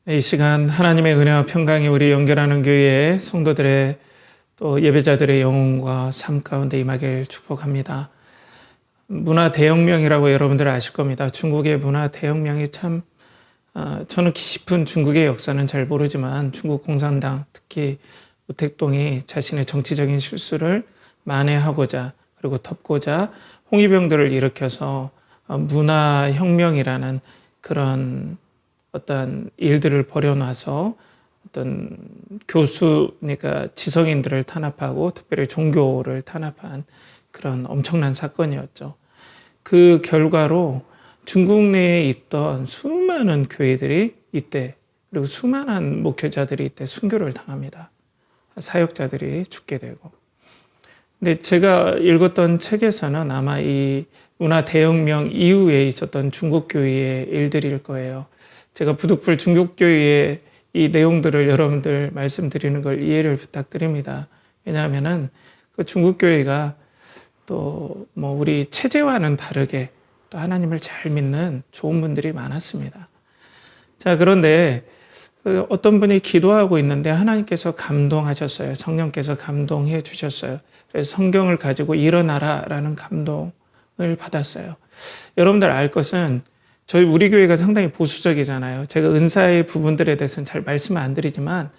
이 시간 하나님의 은혜와 평강이 우리 연결하는 교회의 성도들의 또 예배자들의 영혼과 삶 가운데 임하길 축복합니다. 문화 대혁명이라고 여러분들 아실 겁니다. 중국의 문화 대혁명이 참 저는 깊은 중국의 역사는 잘 모르지만 중국 공산당 특히 우택동이 자신의 정치적인 실수를 만회하고자 그리고 덮고자 홍위병들을 일으켜서 문화혁명이라는 그런 어떤 일들을 벌여놔서 어떤 그러니까 지성인들을 탄압하고 특별히 종교를 탄압한 그런 엄청난 사건이었죠. 그 결과로 중국 내에 있던 수많은 교회들이 이때 그리고 수많은 목회자들이 이때 순교를 당합니다. 사역자들이 죽게 되고. 근데 제가 읽었던 책에서는 아마 이 문화 대혁명 이후에 있었던 중국 교회의 일들일 거예요. 제가 부득불 중국교회의 이 내용들을 여러분들 말씀드리는 걸 이해를 부탁드립니다. 왜냐하면은 그 중국교회가 또 우리 체제와는 다르게 또 하나님을 잘 믿는 좋은 분들이 많았습니다. 자, 그런데 어떤 분이 기도하고 있는데 하나님께서 감동하셨어요. 성령께서 감동해 주셨어요. 그래서 성경을 가지고 일어나라라는 감동을 받았어요. 여러분들 알 것은 우리 교회가 상당히 보수적이잖아요. 제가 은사의 부분들에 대해서는 잘 말씀을 안 드리지만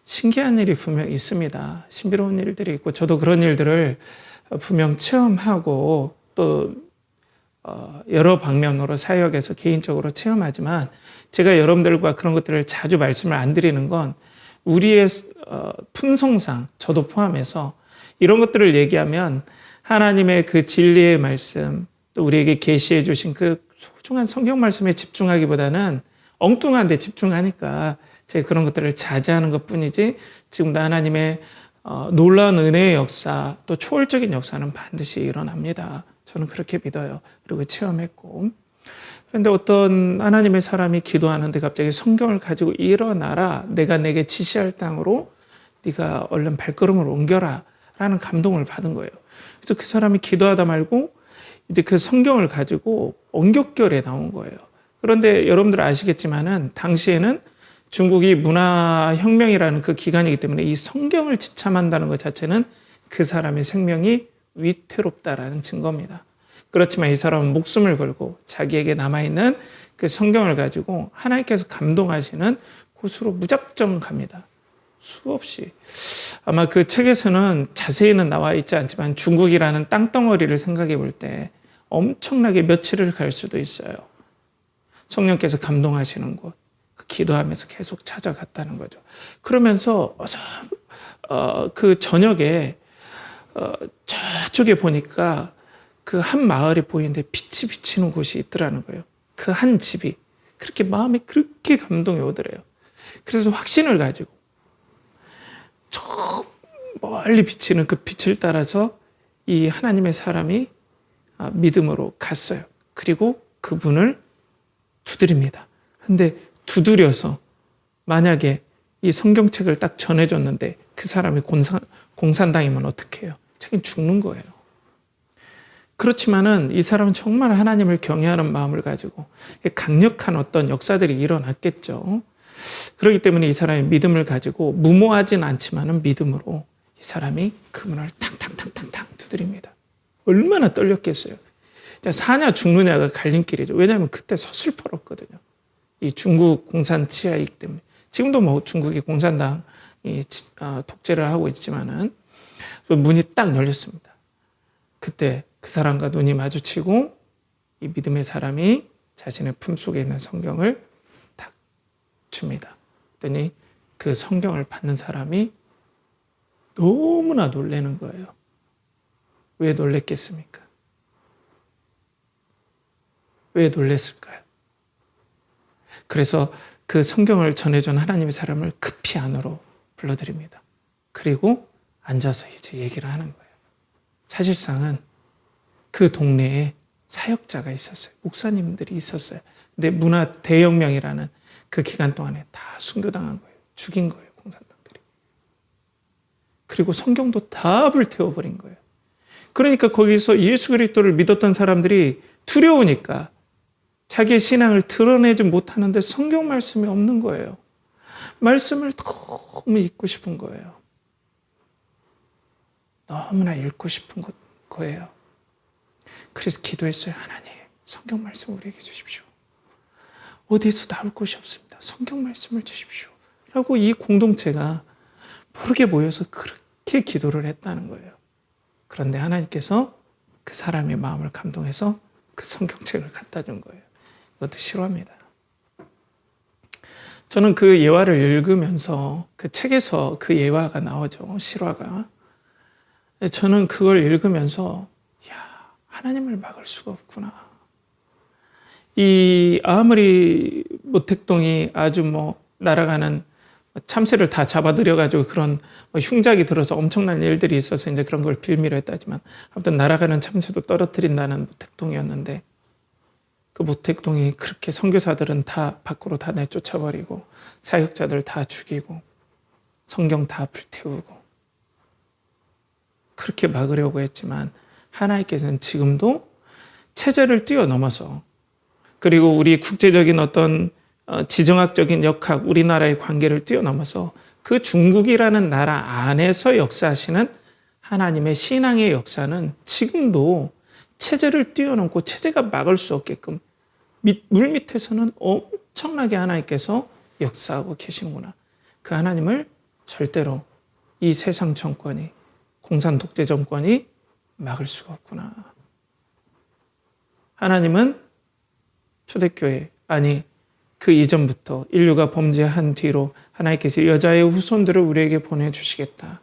신기한 일이 분명 있습니다. 신비로운 일들이 있고 저도 그런 일들을 분명 체험하고 또 여러 방면으로 사역에서 개인적으로 체험하지만 제가 여러분들과 그런 것들을 자주 말씀을 안 드리는 건 우리의 품성상 저도 포함해서 이런 것들을 얘기하면 하나님의 그 진리의 말씀 또 우리에게 계시해 주신 그 소중한 성경 말씀에 집중하기보다는 엉뚱한 데 집중하니까 제가 그런 것들을 자제하는 것뿐이지 지금도 하나님의 놀라운 은혜의 역사 또 초월적인 역사는 반드시 일어납니다. 저는 그렇게 믿어요. 그리고 체험했고. 그런데 어떤 하나님의 사람이 기도하는데 갑자기 성경을 가지고 일어나라. 내가 내게 지시할 땅으로 네가 얼른 발걸음을 옮겨라. 라는 감동을 받은 거예요. 그래서 그 사람이 기도하다 말고 이제 그 성경을 가지고 원격결에 나온 거예요. 그런데 여러분들 아시겠지만은 당시에는 중국이 문화혁명이라는 그 기간이기 때문에 이 성경을 지참한다는 것 자체는 그 사람의 생명이 위태롭다라는 증거입니다. 그렇지만 이 사람은 목숨을 걸고 자기에게 남아있는 그 성경을 가지고 하나님께서 감동하시는 곳으로 무작정 갑니다. 수없이. 아마 그 책에서는 자세히는 나와 있지 않지만 중국이라는 땅덩어리를 생각해 볼 때 엄청나게 며칠을 갈 수도 있어요. 성령께서 감동하시는 곳, 기도하면서 계속 찾아갔다는 거죠. 그러면서 그 저녁에 저쪽에 보니까 그 한 마을이 보이는데 빛이 비치는 곳이 있더라는 거예요. 그 한 집이 그렇게 마음에 그렇게 감동이 오더래요. 그래서 확신을 가지고 저 멀리 비치는 그 빛을 따라서 이 하나님의 사람이 믿음으로 갔어요. 그리고 그분을 두드립니다. 근데 두드려서 만약에 이 성경책을 딱 전해줬는데 그 사람이 공산당이면 어떻게 해요? 자기는 죽는 거예요. 그렇지만은 이 사람은 정말 하나님을 경외하는 마음을 가지고 강력한 어떤 역사들이 일어났겠죠. 그렇기 때문에 이 사람이 믿음을 가지고 무모하진 않지만은 믿음으로 이 사람이 그 문을 탕탕탕탕탕 두드립니다. 얼마나 떨렸겠어요. 사냐 죽느냐가 갈림길이죠. 왜냐하면 그때 서슬퍼렇거든요. 이 중국 공산 치하이기 때문에. 지금도 중국이 공산당이 독재를 하고 있지만은 문이 딱 열렸습니다. 그때 그 사람과 눈이 마주치고 이 믿음의 사람이 자신의 품속에 있는 성경을 딱 줍니다. 그랬더니 그 성경을 받는 사람이 너무나 놀라는 거예요. 왜 놀랬겠습니까? 왜 놀랬을까요? 그래서 그 성경을 전해준 하나님의 사람을 급히 안으로 불러드립니다. 그리고 앉아서 이제 얘기를 하는 거예요. 사실상은 그 동네에 사역자가 있었어요. 목사님들이 있었어요. 근데 문화 대혁명이라는 그 기간 동안에 다 순교당한 거예요. 죽인 거예요, 공산당들이. 그리고 성경도 다 불태워버린 거예요. 그러니까 거기서 예수 그리스도를 믿었던 사람들이 두려우니까 자기의 신앙을 드러내지 못하는데 성경 말씀이 없는 거예요. 말씀을 너무 읽고 싶은 거예요. 너무나 읽고 싶은 거예요. 그래서 기도했어요. 하나님, 성경 말씀 우리에게 주십시오. 어디에서 나올 곳이 없습니다. 성경 말씀을 주십시오. 라고 이 공동체가 모르게 모여서 그렇게 기도를 했다는 거예요. 그런데 하나님께서 그 사람의 마음을 감동해서 그 성경책을 갖다 준 거예요. 이것도 실화입니다. 저는 그 예화를 읽으면서 그 책에서 그 예화가 나오죠. 실화가. 저는 그걸 읽으면서 하나님을 막을 수가 없구나. 이 아무리 모택동이 아주 날아가는 참새를 다 잡아들여가지고 그런 흉작이 들어서 엄청난 일들이 있어서 이제 그런 걸 빌미로 했다지만 아무튼 날아가는 참새도 떨어뜨린다는 모택동이었는데 그 모택동이 그렇게 선교사들은 다 밖으로 다 내쫓아버리고 사역자들 다 죽이고 성경 다 불태우고 그렇게 막으려고 했지만 하나님께서는 지금도 체제를 뛰어넘어서 그리고 우리 국제적인 어떤 지정학적인 역학, 우리나라의 관계를 뛰어넘어서 그 중국이라는 나라 안에서 역사하시는 하나님의 신앙의 역사는 지금도 체제를 뛰어넘고 체제가 막을 수 없게끔 물 밑에서는 엄청나게 하나님께서 역사하고 계시는구나. 그 하나님을 절대로 이 세상 정권이, 공산 독재 정권이 막을 수가 없구나. 하나님은 초대교회, 아니 그 이전부터 인류가 범죄한 뒤로 하나님께서 여자의 후손들을 우리에게 보내주시겠다.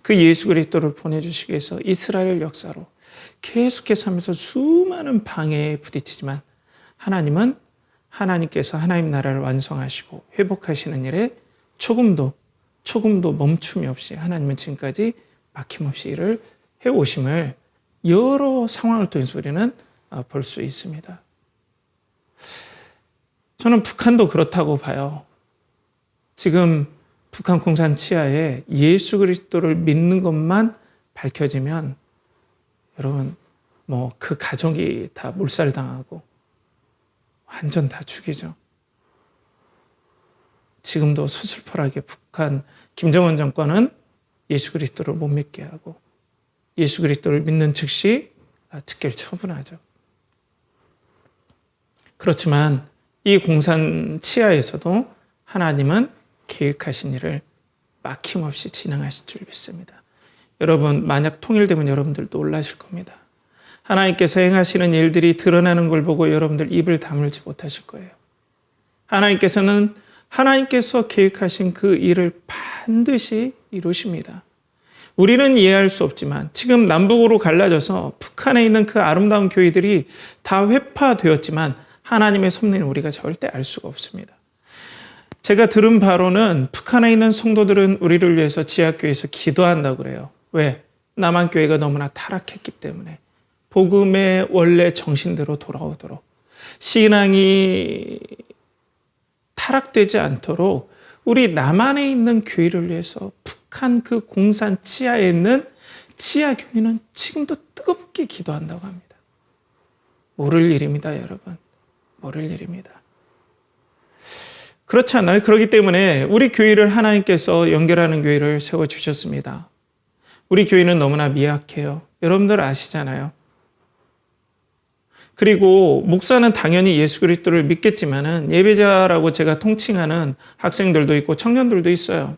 그 예수 그리스도를 보내주시기 위해서 이스라엘 역사로 계속해서 하면서 수많은 방해에 부딪히지만 하나님은 하나님께서 하나님 나라를 완성하시고 회복하시는 일에 조금도 멈춤이 없이 하나님은 지금까지 막힘없이 일을 해오심을 여러 상황을 통해서 우리는 볼 수 있습니다. 저는 북한도 그렇다고 봐요. 지금 북한 공산 치하에 예수 그리스도를 믿는 것만 밝혀지면 여러분 그 가족이 다 몰살당하고 완전 다 죽이죠. 지금도 서슬퍼하게 북한 김정은 정권은 예수 그리스도를 못 믿게 하고 예수 그리스도를 믿는 즉시 즉결 처분하죠. 그렇지만 이 공산 치하에서도 하나님은 계획하신 일을 막힘없이 진행하실 줄 믿습니다. 여러분 만약 통일되면 여러분들도 놀라실 겁니다. 하나님께서 행하시는 일들이 드러나는 걸 보고 여러분들 입을 다물지 못하실 거예요. 하나님께서 계획하신 그 일을 반드시 이루십니다. 우리는 이해할 수 없지만 지금 남북으로 갈라져서 북한에 있는 그 아름다운 교회들이 다 회파되었지만 하나님의 섭리는 우리가 절대 알 수가 없습니다. 제가 들은 바로는 북한에 있는 성도들은 우리를 위해서 지하교회에서 기도한다고 그래요. 왜? 남한교회가 너무나 타락했기 때문에 복음의 원래 정신대로 돌아오도록 신앙이 타락되지 않도록 우리 남한에 있는 교회를 위해서 북한 그 공산 치하에 있는 지하교회는 지금도 뜨겁게 기도한다고 합니다. 모를 일입니다, 여러분. 모를 일입니다. 그렇지 않나요? 그렇기 때문에 우리 교회를 하나님께서 연결하는 교회를 세워주셨습니다. 우리 교회는 너무나 미약해요. 여러분들 아시잖아요. 그리고 목사는 당연히 예수 그리스도를 믿겠지만은 예배자라고 제가 통칭하는 학생들도 있고 청년들도 있어요.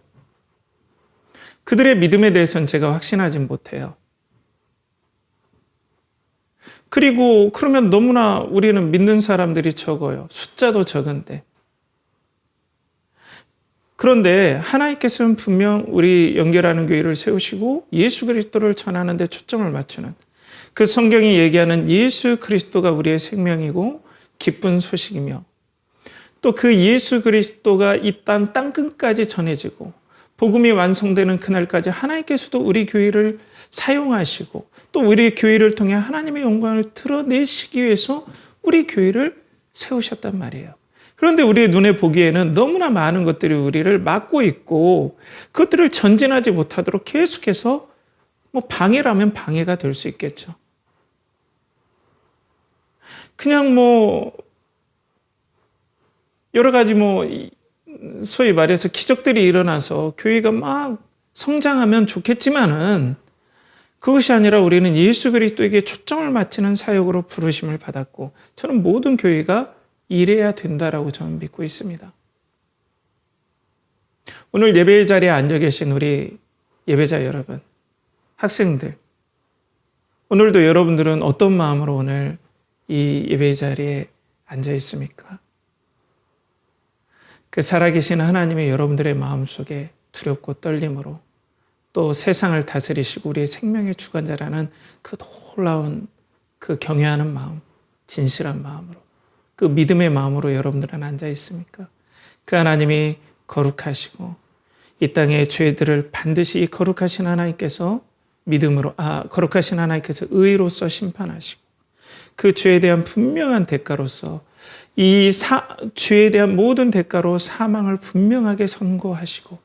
그들의 믿음에 대해서는 제가 확신하진 못해요. 그리고 그러면 너무나 우리는 믿는 사람들이 적어요. 숫자도 적은데. 그런데 하나님께서는 분명 우리 연결하는 교회를 세우시고 예수 그리스도를 전하는 데 초점을 맞추는 그 성경이 얘기하는 예수 그리스도가 우리의 생명이고 기쁜 소식이며 또 그 예수 그리스도가 이 땅 끝까지 전해지고 복음이 완성되는 그날까지 하나님께서도 우리 교회를 사용하시고 또 우리 교회를 통해 하나님의 영광을 드러내시기 위해서 우리 교회를 세우셨단 말이에요. 그런데 우리의 눈에 보기에는 너무나 많은 것들이 우리를 막고 있고 그것들을 전진하지 못하도록 계속해서 뭐 방해라면 방해가 될 수 있겠죠. 그냥 뭐 여러 가지 뭐 소위 말해서 기적들이 일어나서 교회가 막 성장하면 좋겠지만은 그것이 아니라 우리는 예수 그리스도에게 초점을 맞추는 사역으로 부르심을 받았고 저는 모든 교회가 이래야 된다라고 저는 믿고 있습니다. 오늘 예배 자리에 앉아 계신 우리 예배자 여러분, 학생들, 오늘도 여러분들은 어떤 마음으로 오늘 이 예배 자리에 앉아 있습니까? 그 살아계신 하나님의 여러분들의 마음속에 두렵고 떨림으로 또 세상을 다스리시고 우리의 생명의 주관자라는 그 놀라운 그 경외하는 마음, 진실한 마음으로 그 믿음의 마음으로 여러분들은 앉아 있습니까? 그 하나님이 거룩하시고 이 땅의 죄들을 반드시 거룩하신 하나님께서 믿음으로 거룩하신 하나님께서 의로서 심판하시고 그 죄에 대한 분명한 대가로서 죄에 대한 모든 대가로 사망을 분명하게 선고하시고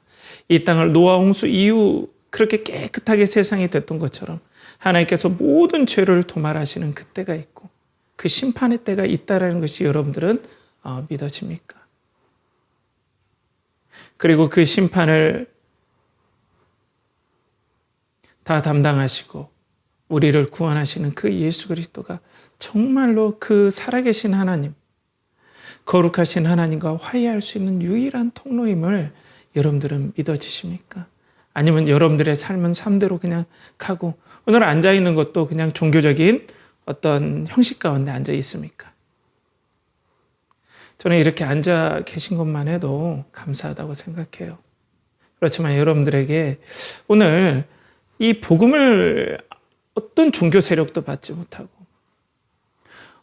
이 땅을 노아 홍수 이후 그렇게 깨끗하게 세상이 됐던 것처럼 하나님께서 모든 죄를 도말하시는 그때가 있고 그 심판의 때가 있다라는 것이 여러분들은 믿어집니까? 그리고 그 심판을 다 담당하시고 우리를 구원하시는 그 예수 그리스도가 정말로 그 살아계신 하나님, 거룩하신 하나님과 화해할 수 있는 유일한 통로임을 여러분들은 믿어지십니까? 아니면 여러분들의 삶은 삶대로 그냥 가고 오늘 앉아있는 것도 그냥 종교적인 어떤 형식 가운데 앉아 있습니까? 저는 이렇게 앉아 계신 것만 해도 감사하다고 생각해요. 그렇지만 여러분들에게 오늘 이 복음을 어떤 종교 세력도 받지 못하고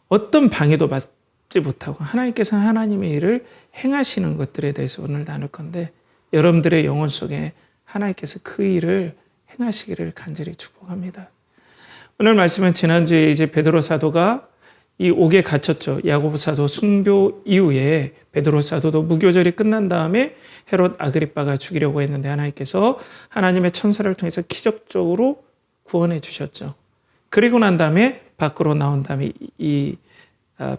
어떤 방해도 받지 못하고 하나님께서는 하나님의 일을 행하시는 것들에 대해서 오늘 나눌 건데 여러분들의 영혼 속에 하나님께서 그 일을 행하시기를 간절히 축복합니다. 오늘 말씀은 지난주에 이제 베드로 사도가 이 옥에 갇혔죠. 야고보 사도 순교 이후에 베드로 사도도 무교절이 끝난 다음에 헤롯 아그리빠가 죽이려고 했는데 하나님께서 하나님의 천사를 통해서 기적적으로 구원해 주셨죠. 그리고 난 다음에 밖으로 나온 다음에 이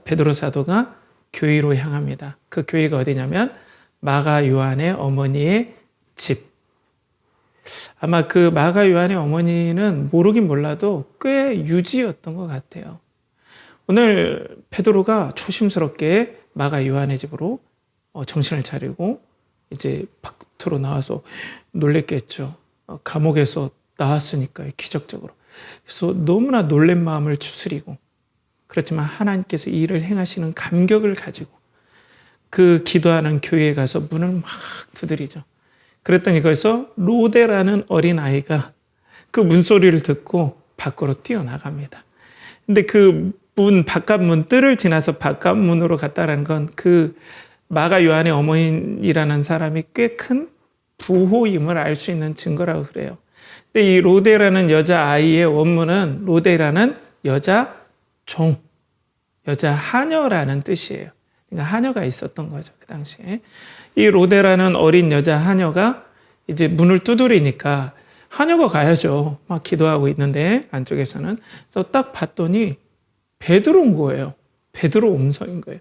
베드로 사도가 교회로 향합니다. 그 교회가 어디냐면 마가 요한의 어머니의 집. 아마 그 마가 요한의 어머니는 모르긴 몰라도 꽤 유지였던 것 같아요. 오늘 베드로가 조심스럽게 마가 요한의 집으로 정신을 차리고 이제 밖으로 나와서 놀랬겠죠. 감옥에서 나왔으니까요, 기적적으로. 그래서 너무나 놀란 마음을 추스리고 그렇지만 하나님께서 이 일을 행하시는 감격을 가지고 그 기도하는 교회에 가서 문을 막 두드리죠. 그랬더니 거기서 로데라는 어린아이가 그 문소리를 듣고 밖으로 뛰어나갑니다. 근데 그 바깥 문 뜰을 지나서 바깥 문으로 갔다라는 건 그 마가 요한의 어머니라는 사람이 꽤 큰 부호임을 알 수 있는 증거라고 그래요. 근데 이 로데라는 여자아이의 원문은 로데라는 여자 종, 여자 하녀라는 뜻이에요. 그러니까 하녀가 있었던 거죠, 그 당시에. 이 로데라는 어린 여자 하녀가 이제 문을 두드리니까 하녀가 가야죠. 막 기도하고 있는데 안쪽에서는. 그래서 딱 봤더니 베드로인 거예요. 베드로 음성인 거예요.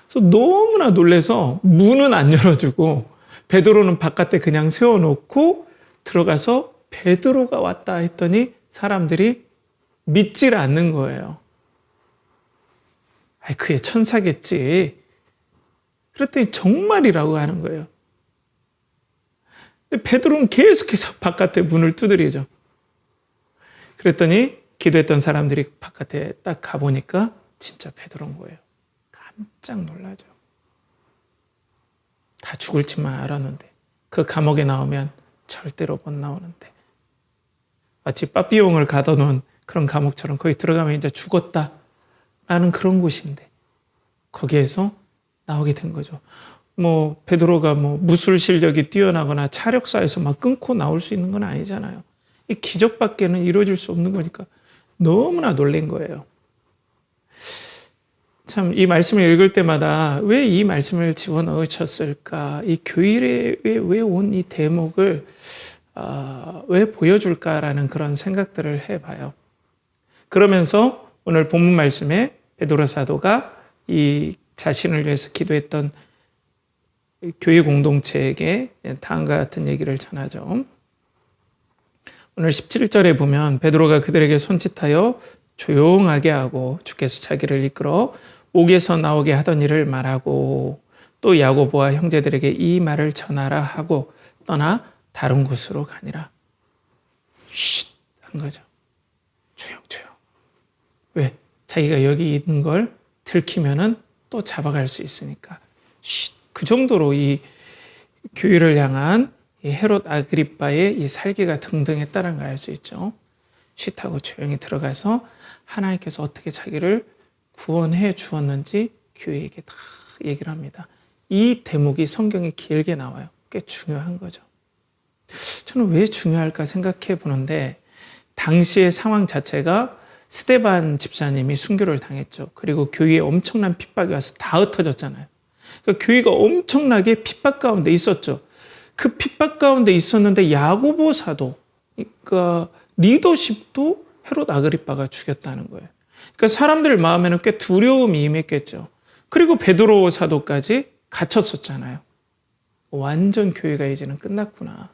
그래서 너무나 놀라서 문은 안 열어주고 베드로는 바깥에 그냥 세워놓고 들어가서 베드로가 왔다 했더니 사람들이 믿질 않는 거예요. 그게 천사겠지. 그랬더니 정말이라고 하는 거예요. 근데 베드로는 계속해서 바깥에 문을 두드리죠. 그랬더니 기도했던 사람들이 바깥에 딱 가보니까 진짜 베드로인 거예요. 깜짝 놀라죠. 다 죽을 줄만 알았는데 그 감옥에 나오면 절대로 못 나오는데 마치 빠삐용을 가둬놓은 그런 감옥처럼 거기 들어가면 이제 죽었다라는 그런 곳인데 거기에서 나오게 된 거죠. 뭐 베드로가 뭐 무술 실력이 뛰어나거나 차력사에서 막 끊고 나올 수 있는 건 아니잖아요. 이 기적밖에는 이루어질 수 없는 거니까 너무나 놀란 거예요. 참 이 말씀을 읽을 때마다 왜 이 말씀을 집어넣으셨을까? 이 교일에 왜 온 이 대목을 왜 보여줄까라는 그런 생각들을 해봐요. 그러면서 오늘 본문 말씀에 베드로 사도가 이 자신을 위해서 기도했던 교회 공동체에게 다음과 같은 얘기를 전하죠. 오늘 17절에 보면 베드로가 그들에게 손짓하여 조용하게 하고 주께서 자기를 이끌어 옥에서 나오게 하던 일을 말하고 또 야고보와 형제들에게 이 말을 전하라 하고 떠나 다른 곳으로 가니라. 쉿! 한 거죠. 조용. 왜? 자기가 여기 있는 걸 들키면은 또 잡아갈 수 있으니까. 쉿! 그 정도로 이 교회를 향한 이 헤롯 아그리빠의 이 살기가 등등했다는 걸 알 수 있죠. 쉿하고 조용히 들어가서 하나님께서 어떻게 자기를 구원해 주었는지 교회에게 다 얘기를 합니다. 이 대목이 성경에 길게 나와요. 꽤 중요한 거죠. 저는 왜 중요할까 생각해 보는데 당시의 상황 자체가 스데반 집사님이 순교를 당했죠. 그리고 교회에 엄청난 핍박이 와서 다 흩어졌잖아요. 그러니까 교회가 엄청나게 핍박 가운데 있었죠. 그 핍박 가운데 있었는데 야고보 사도, 그러니까 리더십도 헤롯 아그리빠가 죽였다는 거예요. 그러니까 사람들 마음에는 꽤 두려움이 임했겠죠. 그리고 베드로 사도까지 갇혔었잖아요. 완전 교회가 이제는 끝났구나.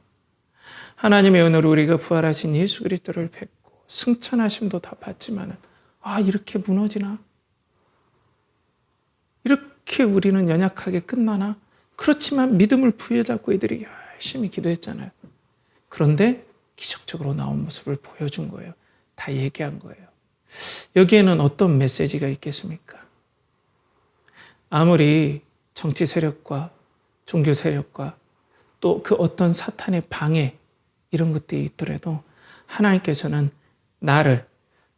하나님의 은혜로 우리가 부활하신 예수 그리스도를 뵙고 승천하심도 다 받지만은 이렇게 무너지나? 이렇게 우리는 연약하게 끝나나? 그렇지만 믿음을 부여잡고 이들이 열심히 기도했잖아요. 그런데 기적적으로 나온 모습을 보여준 거예요. 다 얘기한 거예요. 여기에는 어떤 메시지가 있겠습니까? 아무리 정치 세력과 종교 세력과 또 그 어떤 사탄의 방해 이런 것들이 있더라도 하나님께서는 나를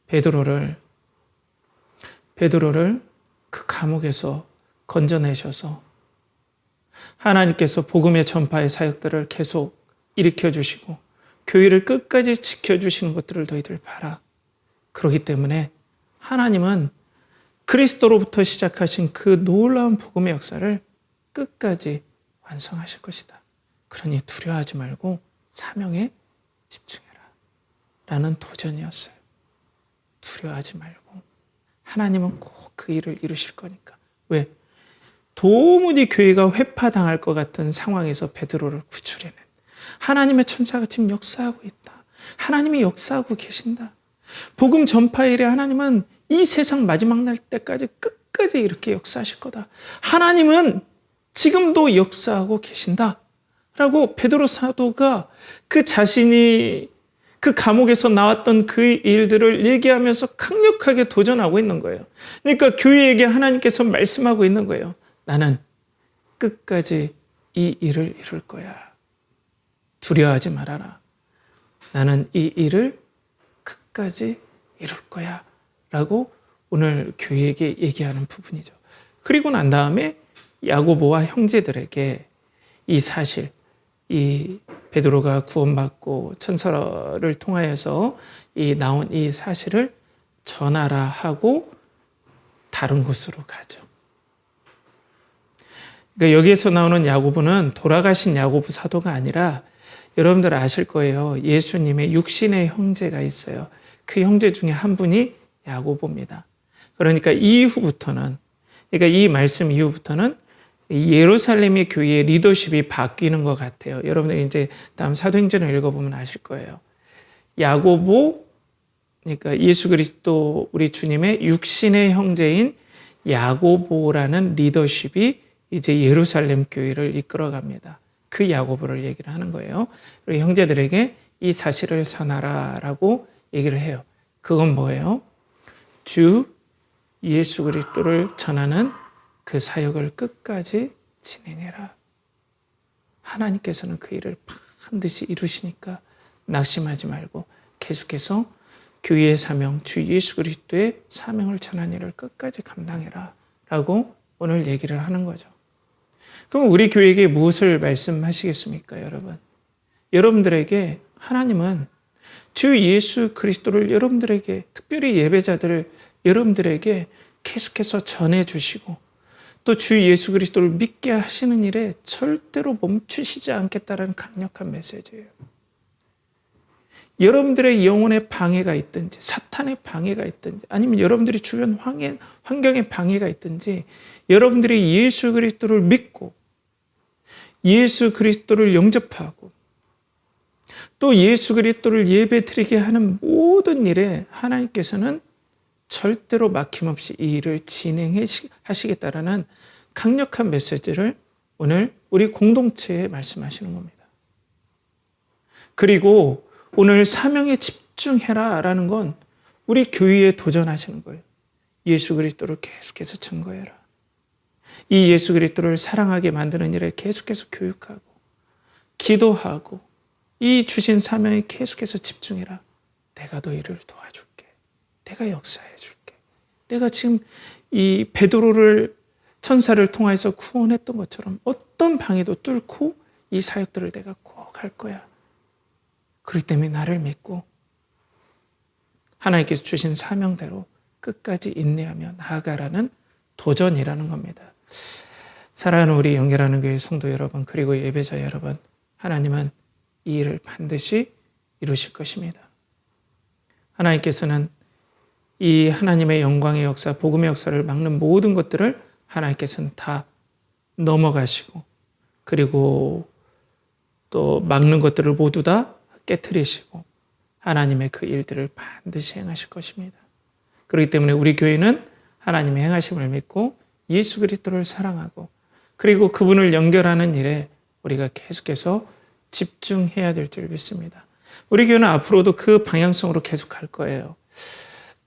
베드로를 그 감옥에서 건져내셔서 하나님께서 복음의 전파의 사역들을 계속 일으켜 주시고 교회를 끝까지 지켜주시는 것들을 너희들 봐라. 그렇기 때문에 하나님은 그리스도로부터 시작하신 그 놀라운 복음의 역사를 끝까지 완성하실 것이다. 그러니 두려워하지 말고 사명에 집중해라. 라는 도전이었어요. 두려워하지 말고 하나님은 꼭 그 일을 이루실 거니까. 왜? 도무지 교회가 회파당할 것 같은 상황에서 베드로를 구출해낸 하나님의 천사가 지금 역사하고 있다. 하나님이 역사하고 계신다. 복음 전파의 일에 하나님은 이 세상 마지막 날 때까지 끝까지 이렇게 역사하실 거다. 하나님은 지금도 역사하고 계신다. 라고 베드로 사도가 그 자신이 그 감옥에서 나왔던 그 일들을 얘기하면서 강력하게 도전하고 있는 거예요. 그러니까 교회에게 하나님께서 말씀하고 있는 거예요. 나는 끝까지 이 일을 이룰 거야. 두려워하지 말아라. 나는 이 일을 끝까지 이룰 거야. 라고 오늘 교회에게 얘기하는 부분이죠. 그리고 난 다음에 야고보와 형제들에게 이 사실, 이 베드로가 구원받고 천사를 통하여서 나온 이 사실을 전하라 하고 다른 곳으로 가죠. 그러니까 여기에서 나오는 야고보는 돌아가신 야고보 사도가 아니라 여러분들 아실 거예요. 예수님의 육신의 형제가 있어요. 그 형제 중에 한 분이 야고보입니다. 그러니까 이후부터는, 그러니까 이 말씀 이후부터는 예루살렘의 교회의 리더십이 바뀌는 것 같아요. 여러분들 이제 다음 사도행전을 읽어보면 아실 거예요. 야고보, 그러니까 예수 그리스도 우리 주님의 육신의 형제인 야고보라는 리더십이 이제 예루살렘 교회를 이끌어갑니다. 그 야고보를 얘기를 하는 거예요. 그리고 형제들에게 이 사실을 전하라라고 얘기를 해요. 그건 뭐예요? 주 예수 그리스도를 전하는 그 사역을 끝까지 진행해라. 하나님께서는 그 일을 반드시 이루시니까 낙심하지 말고 계속해서 교회의 사명, 주 예수 그리스도의 사명을 전하는 일을 끝까지 감당해라 라고 오늘 얘기를 하는 거죠. 그럼 우리 교회에게 무엇을 말씀하시겠습니까, 여러분? 여러분들에게 하나님은 주 예수 그리스도를 여러분들에게, 특별히 예배자들을 여러분들에게 계속해서 전해주시고 또 주 예수 그리스도를 믿게 하시는 일에 절대로 멈추시지 않겠다는 강력한 메시지예요. 여러분들의 영혼에 방해가 있든지 사탄의 방해가 있든지 아니면 여러분들이 주변 환경에 방해가 있든지 여러분들이 예수 그리스도를 믿고 예수 그리스도를 영접하고 또 예수 그리스도를 예배드리게 하는 모든 일에 하나님께서는 절대로 막힘없이 이 일을 진행해 하시겠다라는 강력한 메시지를 오늘 우리 공동체에 말씀하시는 겁니다. 그리고 오늘 사명에 집중해라라는 건 우리 교회에 도전하시는 거예요. 예수 그리스도를 계속해서 증거해라. 이 예수 그리스도를 사랑하게 만드는 일에 계속해서 교육하고 기도하고 이 주신 사명에 계속해서 집중해라. 내가 너희를 도와줄게. 내가 역사해 줄게. 내가 지금 이 베드로를 천사를 통해서 구원했던 것처럼 어떤 방해도 뚫고 이 사역들을 내가 꼭 할 거야. 그렇기 때문에 나를 믿고 하나님께서 주신 사명대로 끝까지 인내하며 나아가라는 도전이라는 겁니다. 사랑하는 우리 연결하는 교회 성도 여러분 그리고 예배자 여러분, 하나님은 이 일을 반드시 이루실 것입니다. 하나님께서는 이 하나님의 영광의 역사, 복음의 역사를 막는 모든 것들을 하나님께서는 다 넘어가시고 그리고 또 막는 것들을 모두 다 깨트리시고 하나님의 그 일들을 반드시 행하실 것입니다. 그렇기 때문에 우리 교회는 하나님의 행하심을 믿고 예수 그리스도를 사랑하고 그리고 그분을 연결하는 일에 우리가 계속해서 집중해야 될 줄 믿습니다. 우리 교회는 앞으로도 그 방향성으로 계속 갈 거예요.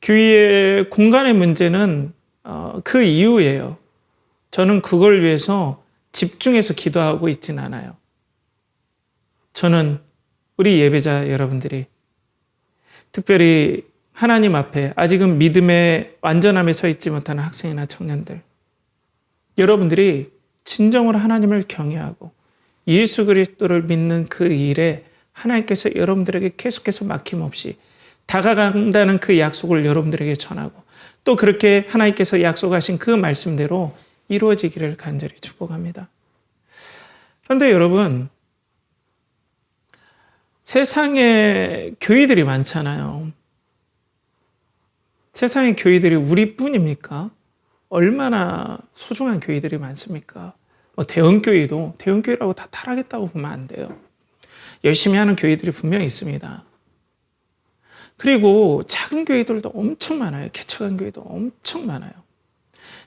교회의 공간의 문제는 그 이유예요. 저는 그걸 위해서 집중해서 기도하고 있진 않아요. 저는 우리 예배자 여러분들이 특별히 하나님 앞에 아직은 믿음의 완전함에 서 있지 못하는 학생이나 청년들, 여러분들이 진정으로 하나님을 경외하고 예수 그리스도를 믿는 그 일에 하나님께서 여러분들에게 계속해서 막힘없이 다가간다는 그 약속을 여러분들에게 전하고 또 그렇게 하나님께서 약속하신 그 말씀대로 이루어지기를 간절히 축복합니다. 그런데 여러분, 세상에 교회들이 많잖아요. 세상의 교회들이 우리뿐입니까? 얼마나 소중한 교회들이 많습니까? 대형교회도 대형교회라고 다 타락했다고 보면 안 돼요. 열심히 하는 교회들이 분명히 있습니다. 그리고 작은 교회들도 엄청 많아요. 개척한 교회도 엄청 많아요.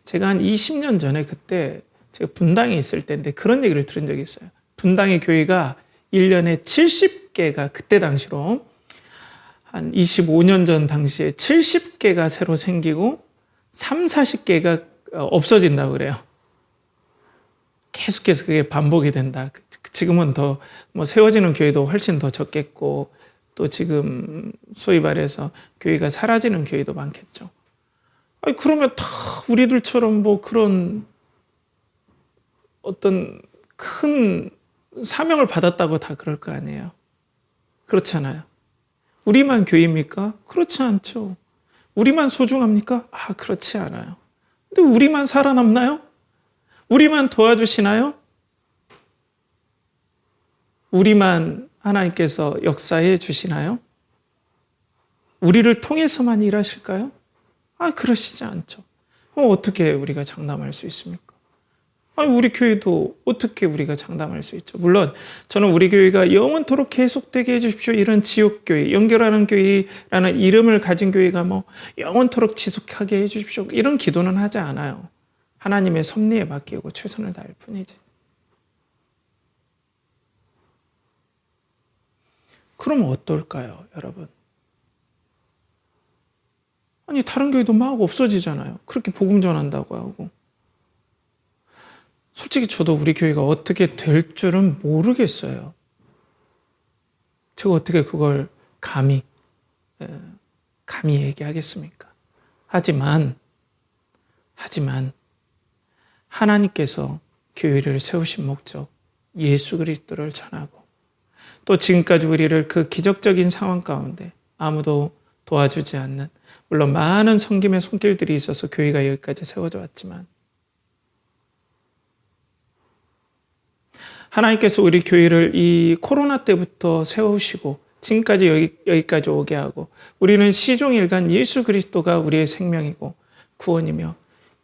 제가 한 20년 전에 그때 제가 분당에 있을 때인데 그런 얘기를 들은 적이 있어요. 분당의 교회가 1년에 70개가 그때 당시로 한 25년 전 당시에 70개가 새로 생기고 3, 40개가 없어진다고 그래요. 계속해서 그게 반복이 된다. 지금은 더 세워지는 교회도 훨씬 더 적겠고 또 지금 소위 말해서 교회가 사라지는 교회도 많겠죠. 아니, 그러면 다 우리들처럼 그런 어떤 큰 사명을 받았다고 다 그럴 거 아니에요. 그렇잖아요. 우리만 교회입니까? 그렇지 않죠. 우리만 소중합니까? 그렇지 않아요. 근데 우리만 살아남나요? 우리만 도와주시나요? 우리만 하나님께서 역사해 주시나요? 우리를 통해서만 일하실까요? 그러시지 않죠. 어떻게 우리가 장담할 수 있습니까? 우리 교회도 어떻게 우리가 장담할 수 있죠? 물론 저는 우리 교회가 영원토록 계속되게 해주십시오. 이런 지옥교회, 연결하는 교회라는 이름을 가진 교회가 영원토록 지속하게 해주십시오. 이런 기도는 하지 않아요. 하나님의 섭리에 맡기고 최선을 다할 뿐이지. 그럼 어떨까요, 여러분? 다른 교회도 막 없어지잖아요. 그렇게 복음 전한다고 하고. 솔직히 저도 우리 교회가 어떻게 될 줄은 모르겠어요. 제가 어떻게 그걸 감히 얘기하겠습니까? 하지만 하나님께서 교회를 세우신 목적, 예수 그리스도를 전하고 또 지금까지 우리를 그 기적적인 상황 가운데 아무도 도와주지 않는, 물론 많은 섬김의 손길들이 있어서 교회가 여기까지 세워져 왔지만 하나님께서 우리 교회를 이 코로나 때부터 세우시고 지금까지 여기까지 오게 하고 우리는 시종일관 예수 그리스도가 우리의 생명이고 구원이며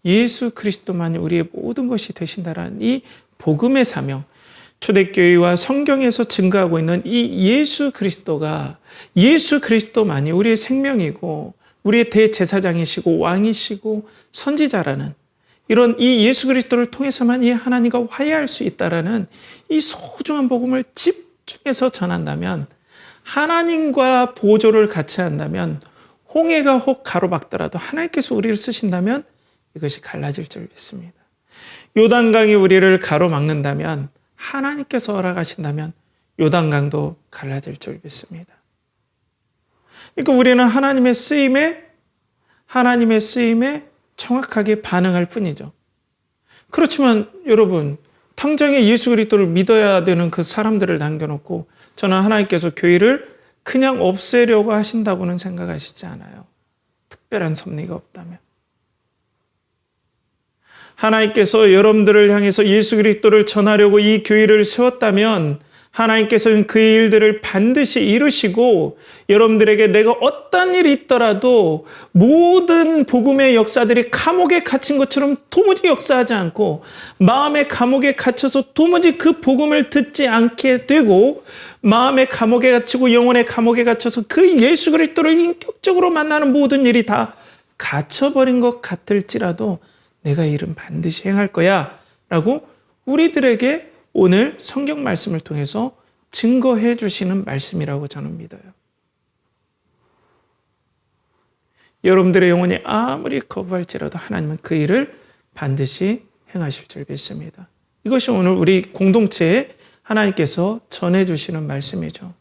예수 그리스도만이 우리의 모든 것이 되신다라는 이 복음의 사명, 초대교회와 성경에서 증거하고 있는 이 예수 그리스도만이 우리의 생명이고 우리의 대제사장이시고 왕이시고 선지자라는 이런 이 예수 그리스도를 통해서만 이 하나님과 화해할 수 있다라는 이 소중한 복음을 집중해서 전한다면, 하나님과 보조를 같이 한다면, 홍해가 혹 가로막더라도 하나님께서 우리를 쓰신다면 이것이 갈라질 줄 믿습니다. 요단강이 우리를 가로막는다면, 하나님께서 허락하신다면 요단강도 갈라질 줄 믿습니다. 그러니까 우리는 하나님의 쓰임에 정확하게 반응할 뿐이죠. 그렇지만 여러분, 당장에 예수 그리스도를 믿어야 되는 그 사람들을 남겨놓고 저는 하나님께서 교회를 그냥 없애려고 하신다고는 생각하시지 않아요. 특별한 섭리가 없다면. 하나님께서 여러분들을 향해서 예수 그리스도를 전하려고 이 교회를 세웠다면 하나님께서는 그 일들을 반드시 이루시고 여러분들에게 내가 어떤 일이 있더라도 모든 복음의 역사들이 감옥에 갇힌 것처럼 도무지 역사하지 않고 마음의 감옥에 갇혀서 도무지 그 복음을 듣지 않게 되고 마음의 감옥에 갇히고 영혼의 감옥에 갇혀서 그 예수 그리스도를 인격적으로 만나는 모든 일이 다 갇혀버린 것 같을지라도 내가 이 일은 반드시 행할 거야 라고 우리들에게 오늘 성경 말씀을 통해서 증거해 주시는 말씀이라고 저는 믿어요. 여러분들의 영혼이 아무리 거부할지라도 하나님은 그 일을 반드시 행하실 줄 믿습니다. 이것이 오늘 우리 공동체에 하나님께서 전해 주시는 말씀이죠.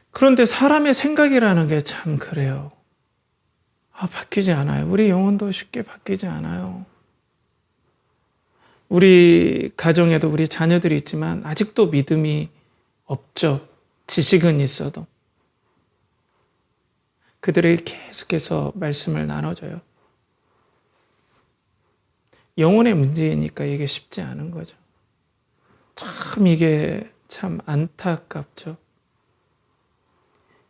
그런데 사람의 생각이라는 게 참 그래요. 바뀌지 않아요. 우리 영혼도 쉽게 바뀌지 않아요. 우리 가정에도 우리 자녀들이 있지만 아직도 믿음이 없죠. 지식은 있어도. 그들에게 계속해서 말씀을 나눠줘요. 영혼의 문제이니까 이게 쉽지 않은 거죠. 참 이게 참 안타깝죠.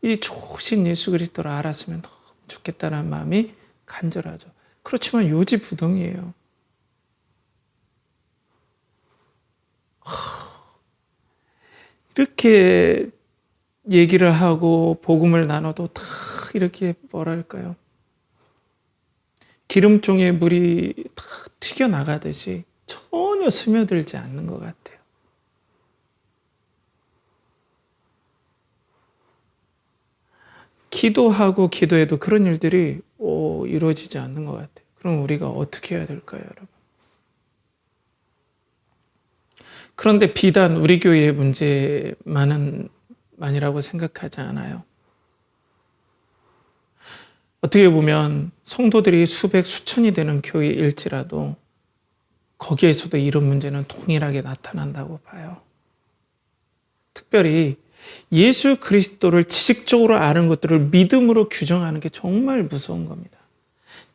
이 좋으신 예수 그리스도를 알았으면 너무 좋겠다는 마음이 간절하죠. 그렇지만 요지부동이에요. 이렇게 얘기를 하고 복음을 나눠도 다 이렇게 뭐랄까요? 기름종에 물이 다 튀겨나가듯이 전혀 스며들지 않는 것 같아요. 기도하고 기도해도 그런 일들이 이루어지지 않는 것 같아요. 그럼 우리가 어떻게 해야 될까요, 여러분? 그런데 비단 우리 교회의 문제만이라고 생각하지 않아요. 어떻게 보면 성도들이 수백, 수천이 되는 교회일지라도 거기에서도 이런 문제는 동일하게 나타난다고 봐요. 특별히 예수 그리스도를 지식적으로 아는 것들을 믿음으로 규정하는 게 정말 무서운 겁니다.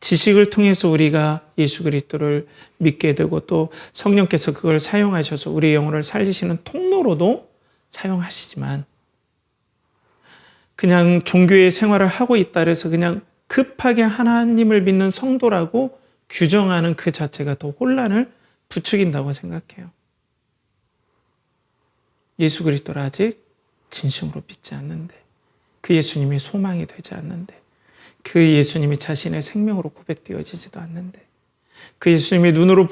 지식을 통해서 우리가 예수 그리스도를 믿게 되고 또 성령께서 그걸 사용하셔서 우리의 영혼을 살리시는 통로로도 사용하시지만 그냥 종교의 생활을 하고 있다 해서 그냥 급하게 하나님을 믿는 성도라고 규정하는 그 자체가 더 혼란을 부추긴다고 생각해요. 예수 그리스도를 아직 진심으로 믿지 않는데, 그 예수님이 소망이 되지 않는데, 그 예수님이 자신의 생명으로 고백되어지지도 않는데, 그 예수님이 눈으로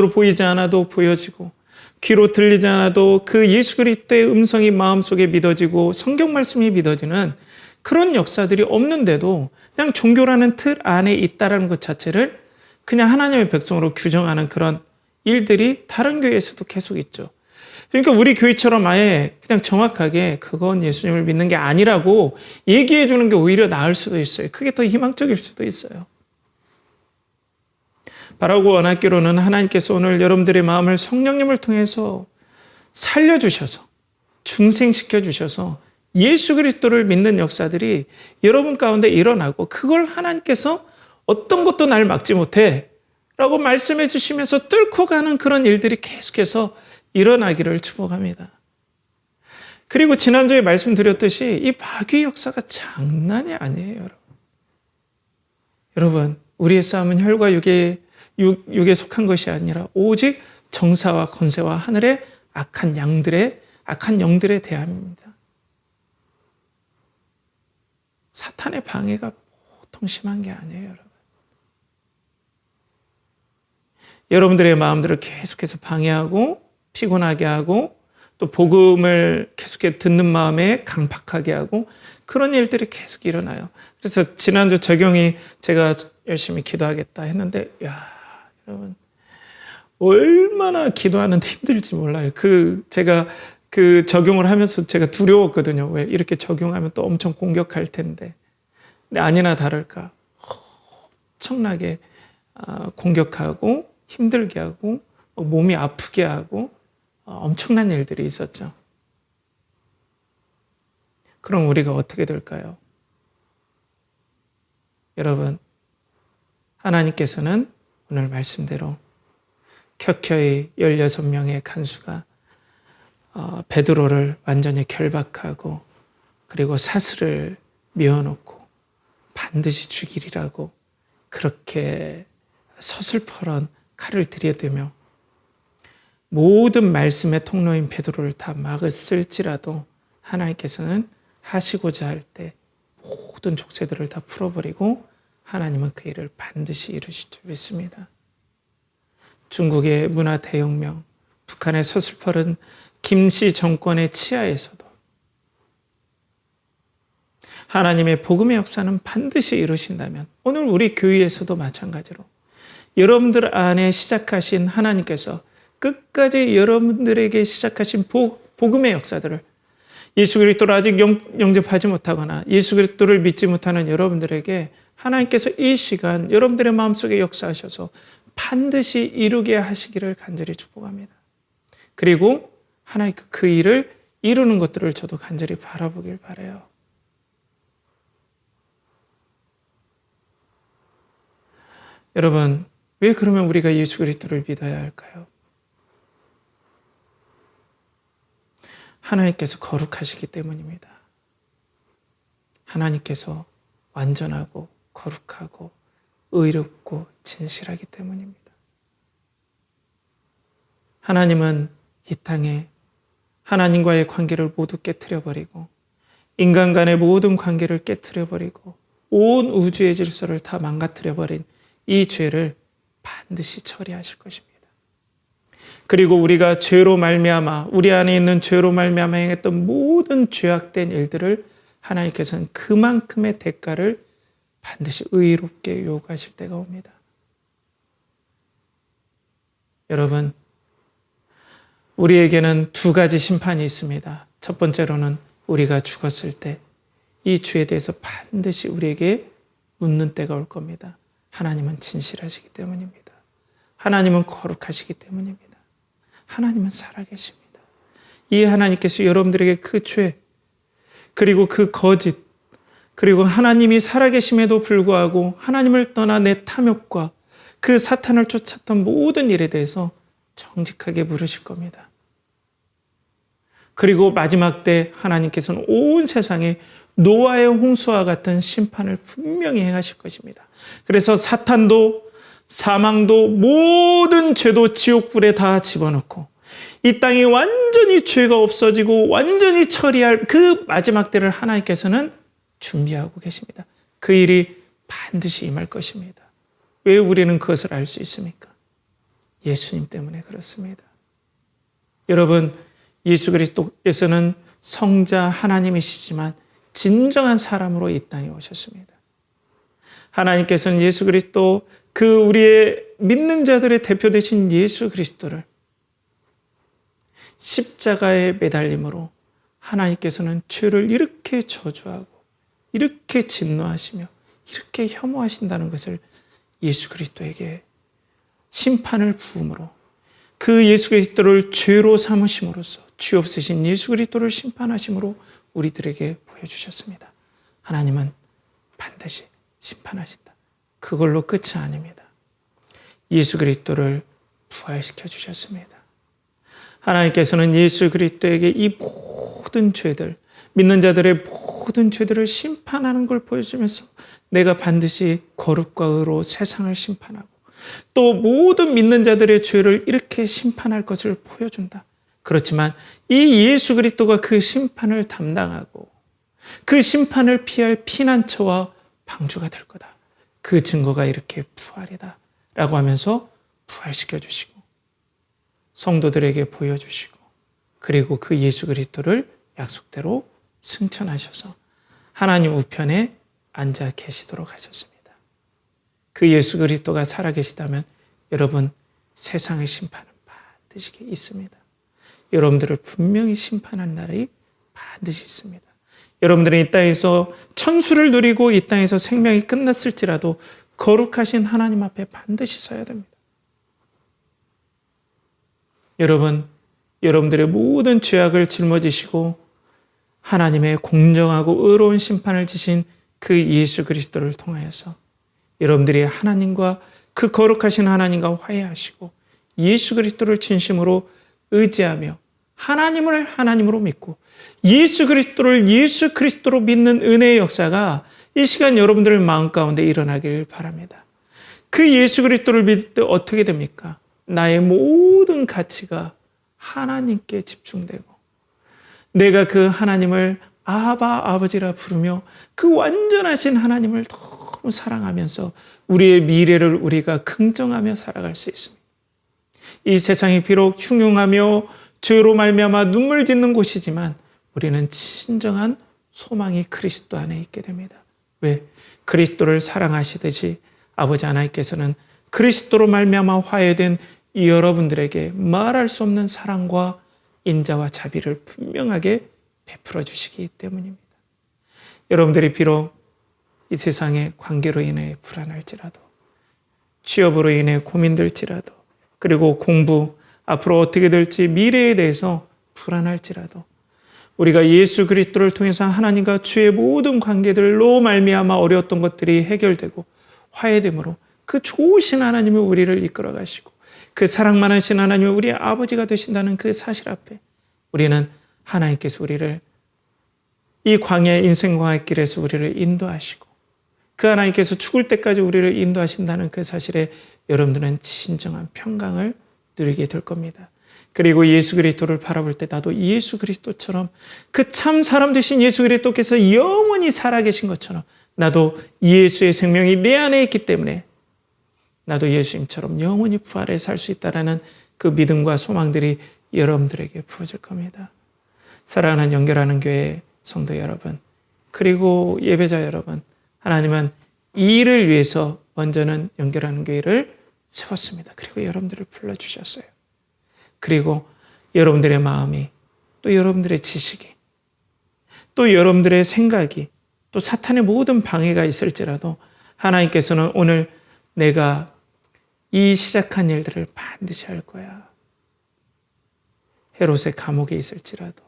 보이지 않아도 보여지고 귀로 들리지 않아도 그 예수 그리스도의 음성이 마음속에 믿어지고 성경 말씀이 믿어지는 그런 역사들이 없는데도 그냥 종교라는 틀 안에 있다는 것 자체를 그냥 하나님의 백성으로 규정하는 그런 일들이 다른 교회에서도 계속 있죠. 그러니까 우리 교회처럼 아예 그냥 정확하게 그건 예수님을 믿는 게 아니라고 얘기해 주는 게 오히려 나을 수도 있어요. 그게 더 희망적일 수도 있어요. 바라고 원하기로는 하나님께서 오늘 여러분들의 마음을 성령님을 통해서 살려주셔서 중생시켜 주셔서 예수 그리스도를 믿는 역사들이 여러분 가운데 일어나고 그걸 하나님께서 어떤 것도 날 막지 못해 라고 말씀해 주시면서 뚫고 가는 그런 일들이 계속해서 일어나기를 축복합니다. 그리고 지난주에 말씀드렸듯이 이 마귀의 역사가 장난이 아니에요, 여러분. 여러분, 우리의 싸움은 혈과 육에 속한 것이 아니라 오직 정사와 권세와 하늘의 악한 영들에 대함입니다. 사탄의 방해가 보통 심한 게 아니에요, 여러분. 여러분들의 마음들을 계속해서 방해하고 피곤하게 하고 또 복음을 계속해서 듣는 마음에 강팍하게 하고 그런 일들이 계속 일어나요. 그래서 지난주 적용이 제가 열심히 기도하겠다 했는데 여러분 얼마나 기도하는데 힘들지 몰라요. 제가 그 적용을 하면서 제가 두려웠거든요. 왜 이렇게 적용하면 또 엄청 공격할 텐데. 근데 아니나 다를까 엄청나게 공격하고 힘들게 하고 몸이 아프게 하고 엄청난 일들이 있었죠. 그럼 우리가 어떻게 될까요? 여러분, 하나님께서는 오늘 말씀대로 켜켜이 16명의 간수가 베드로를 완전히 결박하고 그리고 사슬을 메어놓고 반드시 죽이리라고 그렇게 서슬퍼런 칼을 들여대며 모든 말씀의 통로인 베드로를 다 막았을지라도 하나님께서는 하시고자 할 때 모든 족쇄들을 다 풀어버리고 하나님은 그 일을 반드시 이루실 줄 믿습니다. 중국의 문화 대혁명, 북한의 서슬퍼른 김씨 정권의 치하에서도 하나님의 복음의 역사는 반드시 이루신다면 오늘 우리 교회에서도 마찬가지로 여러분들 안에 시작하신 하나님께서 끝까지 여러분들에게 시작하신 복음의 역사들을 예수 그리스도를 아직 영접하지 못하거나 예수 그리스도를 믿지 못하는 여러분들에게 하나님께서 이 시간 여러분들의 마음속에 역사하셔서 반드시 이루게 하시기를 간절히 축복합니다. 그리고 하나님 그 일을 이루는 것들을 저도 간절히 바라보길 바라요. 여러분, 왜 그러면 우리가 예수 그리스도를 믿어야 할까요? 하나님께서 거룩하시기 때문입니다. 하나님께서 완전하고 거룩하고 의롭고 진실하기 때문입니다. 하나님은 이 땅에 하나님과의 관계를 모두 깨트려버리고 인간 간의 모든 관계를 깨트려버리고 온 우주의 질서를 다 망가뜨려버린 이 죄를 반드시 처리하실 것입니다. 그리고 우리가 죄로 말미암아 우리 안에 있는 죄로 말미암아 행했던 모든 죄악된 일들을 하나님께서는 그만큼의 대가를 반드시 의롭게 요구하실 때가 옵니다. 여러분, 우리에게는 두 가지 심판이 있습니다. 첫 번째로는 우리가 죽었을 때 이 죄에 대해서 반드시 우리에게 묻는 때가 올 겁니다. 하나님은 진실하시기 때문입니다. 하나님은 거룩하시기 때문입니다. 하나님은 살아계십니다. 이 하나님께서 여러분들에게 그 죄, 그리고 그 거짓, 그리고 하나님이 살아계심에도 불구하고 하나님을 떠나 내 탐욕과 그 사탄을 쫓았던 모든 일에 대해서 정직하게 물으실 겁니다. 그리고 마지막 때 하나님께서는 온 세상에 노아의 홍수와 같은 심판을 분명히 행하실 것입니다. 그래서 사탄도 사망도 모든 죄도 지옥불에 다 집어넣고 이 땅이 완전히 죄가 없어지고 완전히 처리할 그 마지막 때를 하나님께서는 준비하고 계십니다. 그 일이 반드시 임할 것입니다. 왜 우리는 그것을 알 수 있습니까? 예수님 때문에 그렇습니다. 여러분, 예수 그리스도께서는 성자 하나님이시지만 진정한 사람으로 이 땅에 오셨습니다. 하나님께서는 예수 그리스도 그 우리의 믿는 자들의 대표 되신 예수 그리스도를 십자가에 매달림으로 하나님께서는 죄를 이렇게 저주하고 이렇게 진노하시며 이렇게 혐오하신다는 것을 예수 그리스도에게 심판을 부음으로 그 예수 그리스도를 죄로 삼으심으로써 죄 없으신 예수 그리스도를 심판하심으로 우리들에게 보여주셨습니다. 하나님은 반드시 심판하신다. 그걸로 끝이 아닙니다. 예수 그리스도를 부활시켜 주셨습니다. 하나님께서는 예수 그리스도에게 이 모든 죄들, 믿는 자들의 모든 죄들을 심판하는 걸 보여주면서 내가 반드시 거룩과 의로 세상을 심판하고 또 모든 믿는 자들의 죄를 이렇게 심판할 것을 보여준다. 그렇지만 이 예수 그리스도가 그 심판을 담당하고 그 심판을 피할 피난처와 방주가 될 거다. 그 증거가 이렇게 부활이다. 라고 하면서 부활시켜 주시고 성도들에게 보여주시고 그리고 그 예수 그리스도를 약속대로 승천하셔서 하나님 우편에 앉아 계시도록 하셨습니다. 그 예수 그리스도가 살아계시다면 여러분 세상의 심판은 반드시 있습니다. 여러분들을 분명히 심판한 날이 반드시 있습니다. 여러분들은 이 땅에서 천수를 누리고 이 땅에서 생명이 끝났을지라도 거룩하신 하나님 앞에 반드시 서야 됩니다. 여러분들의 모든 죄악을 짊어지시고 하나님의 공정하고 의로운 심판을 지신 그 예수 그리스도를 통하여서 여러분들이 하나님과 그 거룩하신 하나님과 화해하시고 예수 그리스도를 진심으로 의지하며 하나님을 하나님으로 믿고 예수 그리스도를 예수 그리스도로 믿는 은혜의 역사가 이 시간 여러분들의 마음 가운데 일어나길 바랍니다. 그 예수 그리스도를 믿을 때 어떻게 됩니까? 나의 모든 가치가 하나님께 집중되고 내가 그 하나님을 아버지라 부르며 그 완전하신 하나님을 너무 사랑하면서 우리의 미래를 우리가 긍정하며 살아갈 수 있습니다. 이 세상이 비록 흉흉하며 죄로 말미암아 눈물 짓는 곳이지만 우리는 진정한 소망이 그리스도 안에 있게 됩니다. 왜? 그리스도를 사랑하시듯이 아버지 하나님께서는 그리스도로 말미암아 화해된 여러분들에게 말할 수 없는 사랑과 인자와 자비를 분명하게 베풀어 주시기 때문입니다. 여러분들이 비록 이 세상의 관계로 인해 불안할지라도 취업으로 인해 고민될지라도 그리고 공부 앞으로 어떻게 될지 미래에 대해서 불안할지라도 우리가 예수 그리스도를 통해서 하나님과 주의 모든 관계들로 말미암아 어려웠던 것들이 해결되고 화해됨으로 그 좋으신 하나님이 우리를 이끌어 가시고 그 사랑 많으신 하나님이 우리의 아버지가 되신다는 그 사실 앞에 우리는 하나님께서 우리를 이 광야 인생 광야길에서 우리를 인도하시고 그 하나님께서 죽을 때까지 우리를 인도하신다는 그 사실에 여러분들은 진정한 평강을 누리게 될 겁니다. 그리고 예수 그리스도를 바라볼 때 나도 예수 그리스도처럼 그 참 사람 되신 예수 그리스도께서 영원히 살아계신 것처럼 나도 예수의 생명이 내 안에 있기 때문에 나도 예수님처럼 영원히 부활해 살 수 있다라는 그 믿음과 소망들이 여러분들에게 부어질 겁니다. 사랑하는 연결하는 교회 성도 여러분, 그리고 예배자 여러분, 하나님은 이 일을 위해서 먼저는 연결하는 교회를 세웠습니다. 그리고 여러분들을 불러주셨어요. 그리고 여러분들의 마음이 또 여러분들의 지식이 또 여러분들의 생각이 또 사탄의 모든 방해가 있을지라도 하나님께서는 오늘 내가 이 시작한 일들을 반드시 할 거야. 헤롯의 감옥에 있을지라도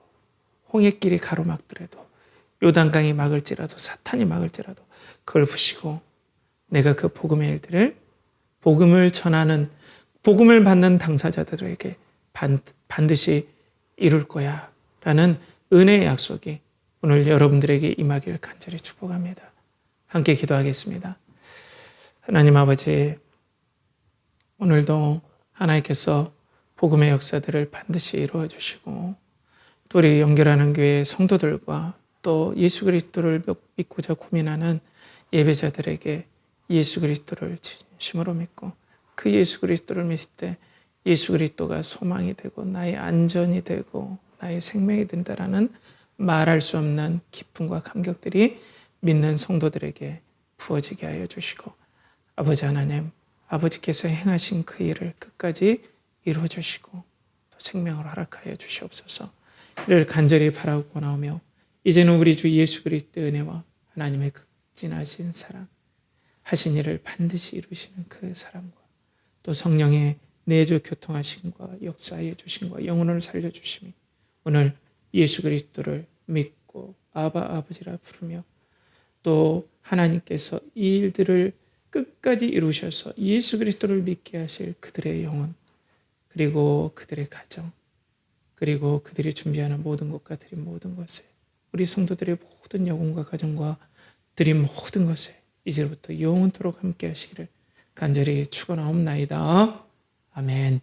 홍해길이 가로막더라도 요단강이 막을지라도 사탄이 막을지라도 그걸 부시고 내가 그 복음의 일들을 복음을 전하는 복음을 받는 당사자들에게 반드시 이룰 거야 라는 은혜의 약속이 오늘 여러분들에게 임하기를 간절히 축복합니다. 함께 기도하겠습니다. 하나님 아버지, 오늘도 하나님께서 복음의 역사들을 반드시 이루어 주시고 또 우리 연결하는 교회 성도들과 또 예수 그리스도를 믿고자 고민하는 예배자들에게 예수 그리스도를 진심으로 믿고 그 예수 그리스도를 믿을 때 예수 그리스도가 소망이 되고 나의 안전이 되고 나의 생명이 된다라는 말할 수 없는 기쁨과 감격들이 믿는 성도들에게 부어지게 하여 주시고 아버지 하나님, 아버지께서 행하신 그 일을 끝까지 이루어 주시고 또 생명을 허락하여 주시옵소서. 이를 간절히 바라고 나오며 이제는 우리 주 예수 그리스도의 은혜와 하나님의 극진하신 사랑 하신 일을 반드시 이루시는 그 사랑과 또 성령의 내주 교통하심과 역사해 주심과 영혼을 살려주심이 오늘 예수 그리스도를 믿고 아버지라 부르며 또 하나님께서 이 일들을 끝까지 이루셔서 예수 그리스도를 믿게 하실 그들의 영혼, 그리고 그들의 가정, 그리고 그들이 준비하는 모든 것과 드린 모든 것에, 우리 성도들의 모든 영혼과 가정과 드린 모든 것에 이제부터 영원토록 함께 하시기를 간절히 축원하옵나이다. 아멘.